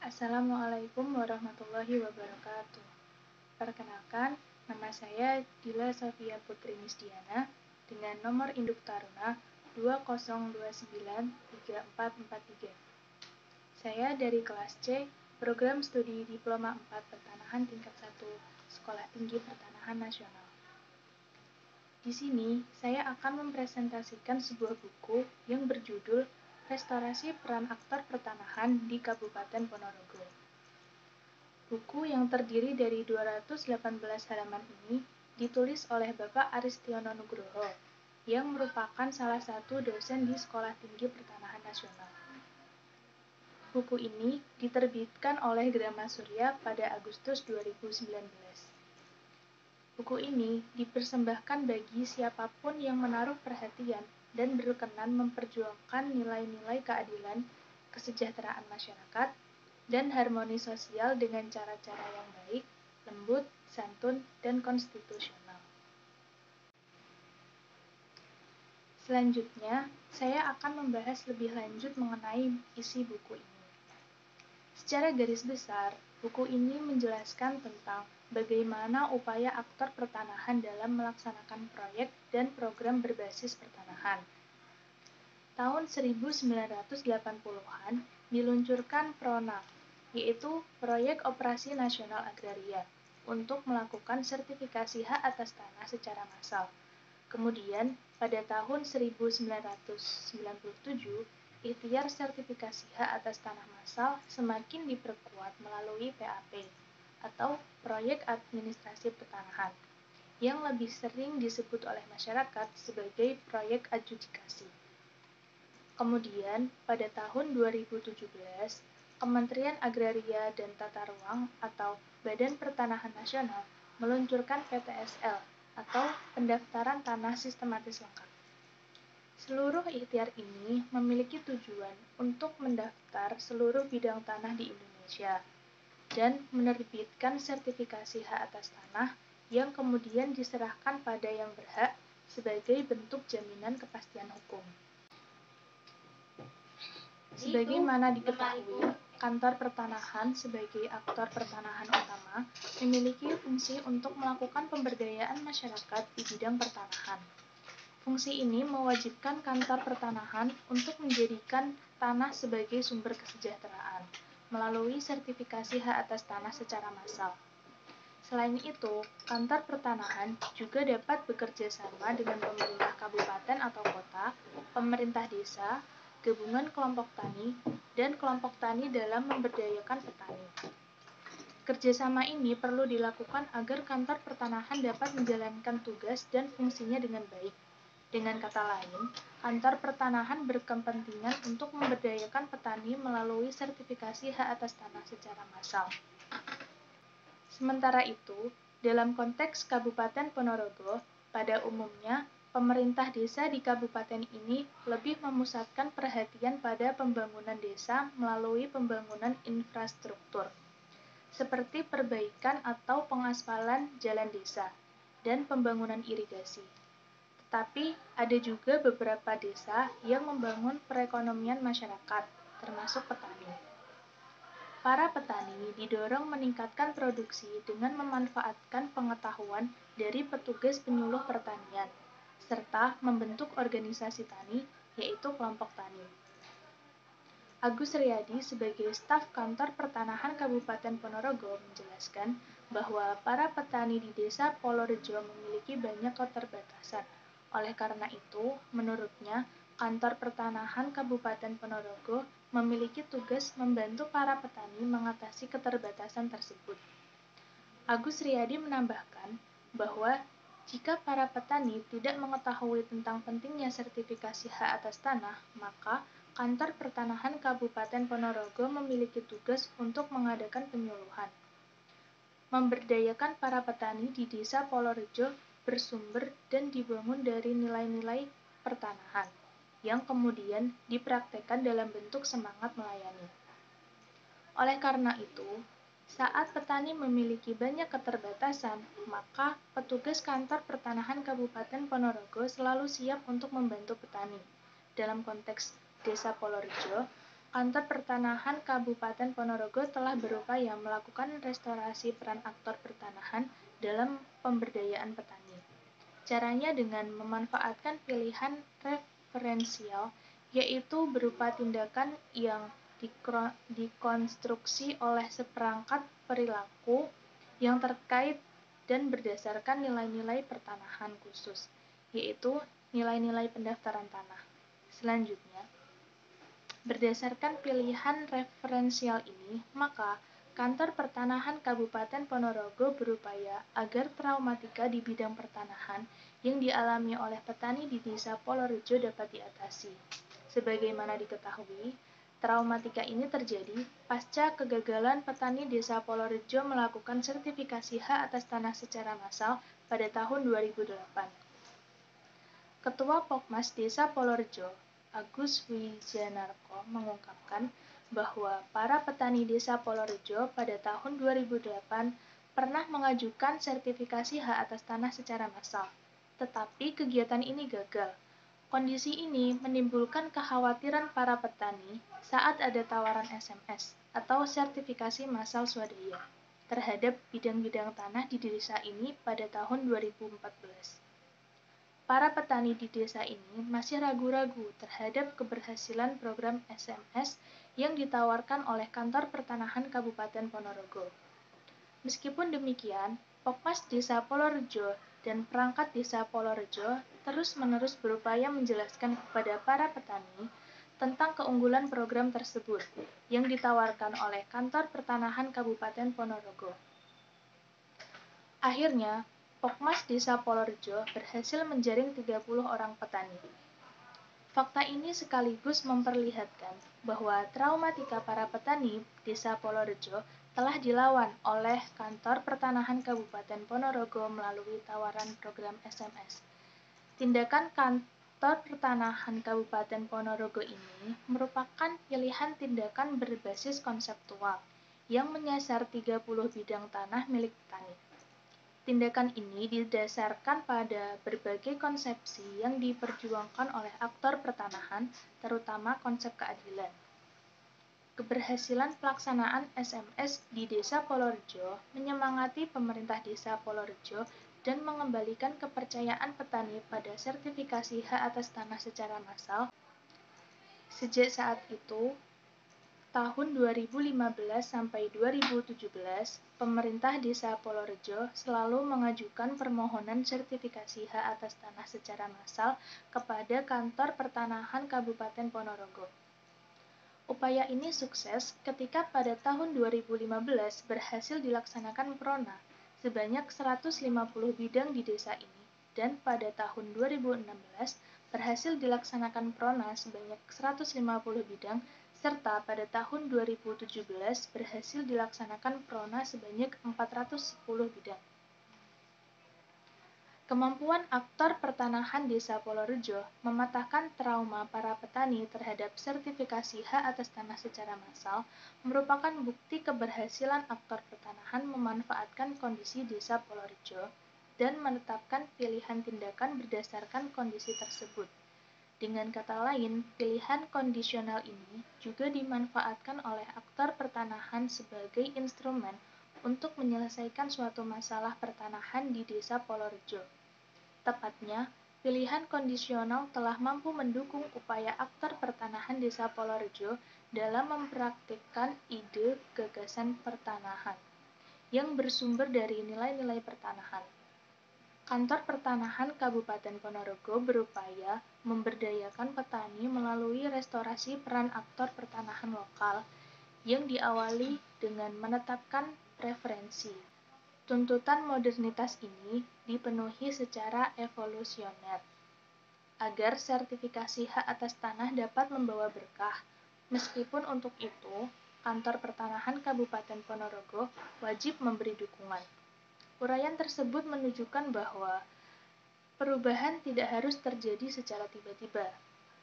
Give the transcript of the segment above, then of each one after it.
Assalamualaikum warahmatullahi wabarakatuh. Perkenalkan, nama saya Dila Sofia Putri Nisdiana dengan nomor induk taruna 20293443. Saya dari kelas C, program studi Diploma 4 Pertanahan tingkat 1, Sekolah Tinggi Pertanahan Nasional. Di sini, saya akan mempresentasikan sebuah buku yang berjudul Restorasi Peran Aktor Pertanahan di Kabupaten Ponorogo. Buku yang terdiri dari 218 halaman ini ditulis oleh Bapak Aristiono Nugroho, yang merupakan salah satu dosen di Sekolah Tinggi Pertanahan Nasional. Buku ini diterbitkan oleh Grama Surya pada Agustus 2019. Buku ini dipersembahkan bagi siapapun yang menaruh perhatian dan berkenan memperjuangkan nilai-nilai keadilan, kesejahteraan masyarakat, dan harmoni sosial dengan cara-cara yang baik, lembut, santun, dan konstitusional. Selanjutnya, saya akan membahas lebih lanjut mengenai isi buku ini. Secara garis besar, buku ini menjelaskan tentang bagaimana upaya aktor pertanahan dalam melaksanakan proyek dan program berbasis pertanahan. Tahun 1980-an diluncurkan PRONA, yaitu Proyek Operasi Nasional Agraria, untuk melakukan sertifikasi hak atas tanah secara massal. Kemudian, pada tahun 1997, ikhtiar sertifikasi hak atas tanah massal semakin diperkuat melalui PAP, atau Proyek Administrasi Pertanahan, yang lebih sering disebut oleh masyarakat sebagai proyek adjudikasi. Kemudian, pada tahun 2017, Kementerian Agraria dan Tata Ruang atau Badan Pertanahan Nasional meluncurkan PTSL atau Pendaftaran Tanah Sistematis Lengkap. Seluruh ikhtiar ini memiliki tujuan untuk mendaftar seluruh bidang tanah di Indonesia dan menerbitkan sertifikasi hak atas tanah yang kemudian diserahkan pada yang berhak sebagai bentuk jaminan kepastian hukum. Sebagaimana diketahui, kantor pertanahan sebagai aktor pertanahan utama memiliki fungsi untuk melakukan pemberdayaan masyarakat di bidang pertanahan. Fungsi ini mewajibkan kantor pertanahan untuk menjadikan tanah sebagai sumber kesejahteraan melalui sertifikasi hak atas tanah secara massal. Selain itu, kantor pertanahan juga dapat bekerja sama dengan pemerintah kabupaten atau kota, pemerintah desa, gabungan kelompok tani, dan kelompok tani dalam memberdayakan petani. Kerjasama ini perlu dilakukan agar kantor pertanahan dapat menjalankan tugas dan fungsinya dengan baik. Dengan kata lain, kantor pertanahan berkepentingan untuk memberdayakan petani melalui sertifikasi hak atas tanah secara massal. Sementara itu, dalam konteks Kabupaten Ponorogo, pada umumnya, pemerintah desa di kabupaten ini lebih memusatkan perhatian pada pembangunan desa melalui pembangunan infrastruktur, seperti perbaikan atau pengaspalan jalan desa, dan pembangunan irigasi. Tetapi, ada juga beberapa desa yang membangun perekonomian masyarakat, termasuk petani. Para petani didorong meningkatkan produksi dengan memanfaatkan pengetahuan dari petugas penyuluh pertanian, serta membentuk organisasi tani, yaitu kelompok tani. Agus Riyadi sebagai staf kantor pertanahan Kabupaten Ponorogo menjelaskan bahwa para petani di desa Polorejo memiliki banyak keterbatasan. Oleh karena itu, menurutnya, kantor pertanahan Kabupaten Ponorogo memiliki tugas membantu para petani mengatasi keterbatasan tersebut. Agus Riyadi menambahkan bahwa jika para petani tidak mengetahui tentang pentingnya sertifikasi hak atas tanah, maka kantor pertanahan Kabupaten Ponorogo memiliki tugas untuk mengadakan penyuluhan. Memberdayakan para petani di desa Polorejo bersumber dan dibangun dari nilai-nilai pertanahan, yang kemudian dipraktekkan dalam bentuk semangat melayani. Oleh karena itu, saat petani memiliki banyak keterbatasan, maka petugas kantor pertanahan Kabupaten Ponorogo selalu siap untuk membantu petani. Dalam konteks Desa Polorejo, Kantor Pertanahan Kabupaten Ponorogo telah berupaya melakukan restorasi peran aktor pertanahan dalam pemberdayaan petani. Caranya dengan memanfaatkan pilihan referensial, yaitu berupa tindakan yang dikonstruksi oleh seperangkat perilaku yang terkait dan berdasarkan nilai-nilai pertanahan khusus, yaitu nilai-nilai pendaftaran tanah. Selanjutnya, berdasarkan pilihan referensial ini, maka Kantor Pertanahan Kabupaten Ponorogo berupaya agar traumatika di bidang pertanahan yang dialami oleh petani di Desa Polorejo dapat diatasi. Sebagaimana diketahui, traumatika ini terjadi pasca kegagalan petani Desa Polorejo melakukan sertifikasi hak atas tanah secara massal pada tahun 2008. Ketua Pokmas Desa Polorejo, Agus Wijanarko, mengungkapkan bahwa para petani Desa Polorejo pada tahun 2008 pernah mengajukan sertifikasi hak atas tanah secara massal, tetapi kegiatan ini gagal. Kondisi ini menimbulkan kekhawatiran para petani saat ada tawaran SMS atau sertifikasi massal swadaya terhadap bidang-bidang tanah di desa ini pada tahun 2014. Para petani di desa ini masih ragu-ragu terhadap keberhasilan program SMS yang ditawarkan oleh Kantor Pertanahan Kabupaten Ponorogo. Meskipun demikian, Pokmas Desa Polorejo dan perangkat Desa Polorejo terus-menerus berupaya menjelaskan kepada para petani tentang keunggulan program tersebut yang ditawarkan oleh Kantor Pertanahan Kabupaten Ponorogo. Akhirnya, Pokmas Desa Polorejo berhasil menjaring 30 orang petani. Fakta ini sekaligus memperlihatkan bahwa traumatika para petani Desa Polorejo telah dilawan oleh Kantor Pertanahan Kabupaten Ponorogo melalui tawaran program SMS. Tindakan Kantor Pertanahan Kabupaten Ponorogo ini merupakan pilihan tindakan berbasis konseptual yang menyasar 30 bidang tanah milik petani. Tindakan ini didasarkan pada berbagai konsepsi yang diperjuangkan oleh aktor pertanahan, terutama konsep keadilan. Keberhasilan pelaksanaan SMS di Desa Polorejo menyemangati pemerintah Desa Polorejo dan mengembalikan kepercayaan petani pada sertifikasi hak atas tanah secara massal. Sejak saat itu, tahun 2015 sampai 2017, pemerintah Desa Polorejo selalu mengajukan permohonan sertifikasi hak atas tanah secara massal kepada Kantor Pertanahan Kabupaten Ponorogo. Upaya ini sukses ketika pada tahun 2015 berhasil dilaksanakan prona sebanyak 150 bidang di desa ini, dan pada tahun 2016 berhasil dilaksanakan prona sebanyak 150 bidang, serta pada tahun 2017 berhasil dilaksanakan prona sebanyak 410 bidang. Kemampuan aktor pertanahan Desa Polorejo mematahkan trauma para petani terhadap sertifikasi hak atas tanah secara massal merupakan bukti keberhasilan aktor pertanahan memanfaatkan kondisi Desa Polorejo dan menetapkan pilihan tindakan berdasarkan kondisi tersebut. Dengan kata lain, pilihan kondisional ini juga dimanfaatkan oleh aktor pertanahan sebagai instrumen untuk menyelesaikan suatu masalah pertanahan di Desa Polorejo. Tepatnya, pilihan kondisional telah mampu mendukung upaya aktor pertanahan Desa Polorejo dalam mempraktikkan ide gagasan pertanahan yang bersumber dari nilai-nilai pertanahan. Kantor Pertanahan Kabupaten Ponorogo berupaya memberdayakan petani melalui restorasi peran aktor pertanahan lokal yang diawali dengan menetapkan preferensi. Tuntutan modernitas ini dipenuhi secara evolusioner agar sertifikasi hak atas tanah dapat membawa berkah. Meskipun untuk itu, Kantor Pertanahan Kabupaten Ponorogo wajib memberi dukungan. Uraian tersebut menunjukkan bahwa perubahan tidak harus terjadi secara tiba-tiba.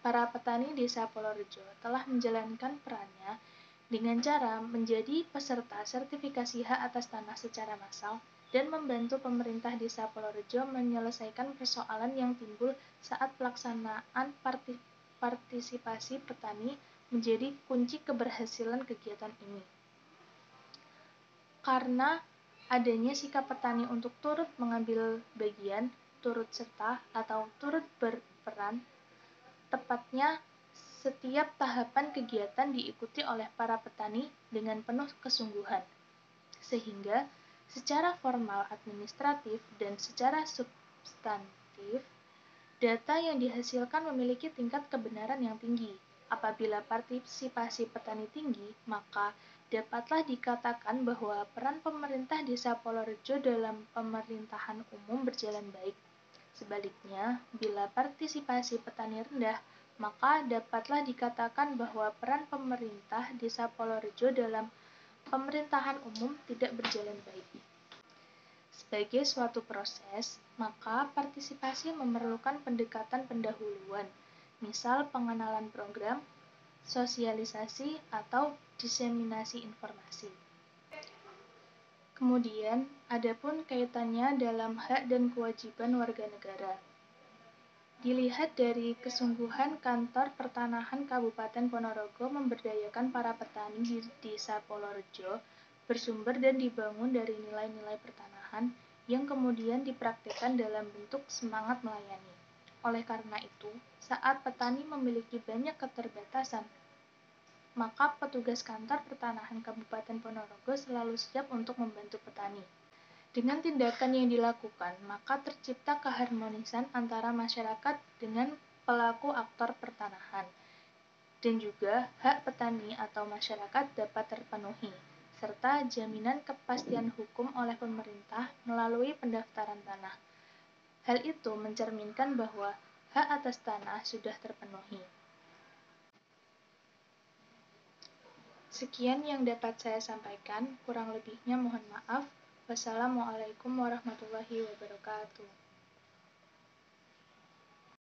Para petani Desa Polorejo telah menjalankan perannya dengan cara menjadi peserta sertifikasi hak atas tanah secara massal dan membantu pemerintah Desa Polorejo menyelesaikan persoalan yang timbul saat pelaksanaan partisipasi petani menjadi kunci keberhasilan kegiatan ini. Karena adanya sikap petani untuk turut mengambil bagian, turut serta, atau turut berperan, tepatnya setiap tahapan kegiatan diikuti oleh para petani dengan penuh kesungguhan, sehingga secara formal administratif dan secara substantif, data yang dihasilkan memiliki tingkat kebenaran yang tinggi. Apabila partisipasi petani tinggi, maka dapatlah dikatakan bahwa peran pemerintah Desa Polorejo dalam pemerintahan umum berjalan baik. Sebaliknya, bila partisipasi petani rendah, maka dapatlah dikatakan bahwa peran pemerintah Desa Polorejo dalam pemerintahan umum tidak berjalan baik. Sebagai suatu proses, maka partisipasi memerlukan pendekatan pendahuluan, misal pengenalan program, sosialisasi, atau diseminasi informasi. Kemudian, adapun kaitannya dalam hak dan kewajiban warga negara. Dilihat dari kesungguhan Kantor Pertanahan Kabupaten Ponorogo memberdayakan para petani di Desa Polorejo, bersumber dan dibangun dari nilai-nilai pertanahan yang kemudian dipraktikkan dalam bentuk semangat melayani. Oleh karena itu, saat petani memiliki banyak keterbatasan, maka petugas Kantor Pertanahan Kabupaten Ponorogo selalu siap untuk membantu petani. Dengan tindakan yang dilakukan, maka tercipta keharmonisan antara masyarakat dengan pelaku aktor pertanahan, dan juga hak petani atau masyarakat dapat terpenuhi, serta jaminan kepastian hukum oleh pemerintah melalui pendaftaran tanah. Hal itu mencerminkan bahwa hak atas tanah sudah terpenuhi. Sekian yang dapat saya sampaikan, kurang lebihnya mohon maaf. Wassalamualaikum warahmatullahi wabarakatuh.